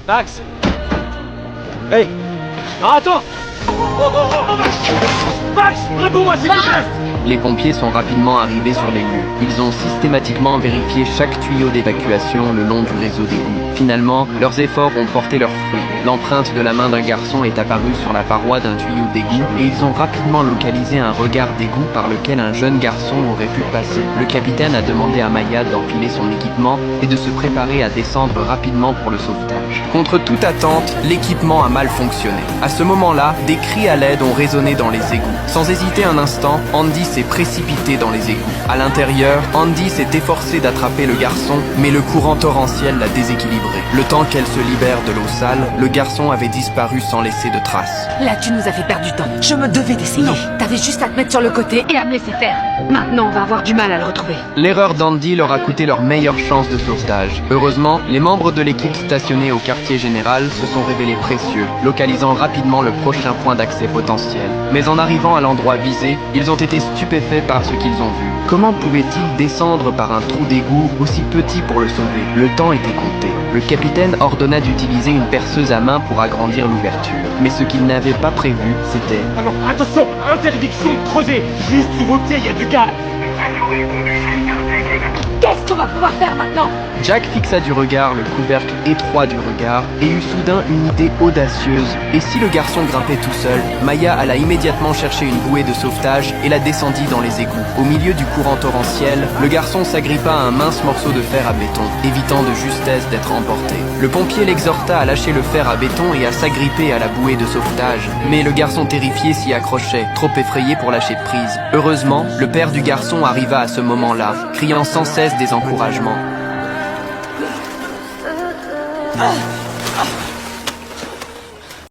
Max. Hey. Non, attends. Max, réponds-moi s'il te plaît. Les pompiers sont rapidement arrivés sur les lieux. Ils ont systématiquement vérifié chaque tuyau d'évacuation le long du réseau d'égouts. Finalement, leurs efforts ont porté leurs fruits. L'empreinte de la main d'un garçon est apparue sur la paroi d'un tuyau d'égout et ils ont rapidement localisé un regard d'égout par lequel un jeune garçon aurait pu passer. Le capitaine a demandé à Maya d'enfiler son équipement et de se préparer à descendre rapidement pour le sauvetage. Contre toute attente, l'équipement a mal fonctionné. À ce moment-là, des cris à l'aide ont résonné dans les égouts. Sans hésiter un instant, Andy s'est précipité dans les égouts. À l'intérieur, Andy s'est efforcé d'attraper le garçon, mais le courant torrentiel l'a déséquilibré. Le temps qu'elle se libère de l'eau sale, le garçon avait disparu sans laisser de traces. Là, tu nous as fait perdre du temps. Je me devais d'essayer. Non, t'avais juste à te mettre sur le côté et à me laisser faire. Maintenant, on va avoir du mal à le retrouver. L'erreur d'Andy leur a coûté leur meilleure chance de sauvetage. Heureusement, les membres de l'équipe stationnée au quartier général se sont révélés précieux, localisant rapidement le prochain point d'accès potentiel. Mais en arrivant à l'endroit visé, ils ont été stupéfaits par ce qu'ils ont vu. Comment pouvaient-ils descendre par un trou d'égout aussi petit pour le sauver? Le temps était compté. Le capitaine ordonna d'utiliser une perceuse à main pour agrandir l'ouverture. Mais ce qu'il n'avait pas prévu, c'était... Alors, attention, interdiction de creuser. Juste sous vos pieds, il y a du gaz. Qu'est-ce qu'on va pouvoir faire maintenant? Jack fixa du regard le couvercle étroit du regard et eut soudain une idée audacieuse. Et si le garçon grimpait tout seul, Maya alla immédiatement chercher une bouée de sauvetage et la descendit dans les égouts. Au milieu du courant torrentiel, le garçon s'agrippa à un mince morceau de fer à béton, évitant de justesse d'être emporté. Le pompier l'exhorta à lâcher le fer à béton et à s'agripper à la bouée de sauvetage. Mais le garçon terrifié s'y accrochait, trop effrayé pour lâcher prise. Heureusement, le père du garçon arriva à ce moment-là, criant sans cesse des encouragements.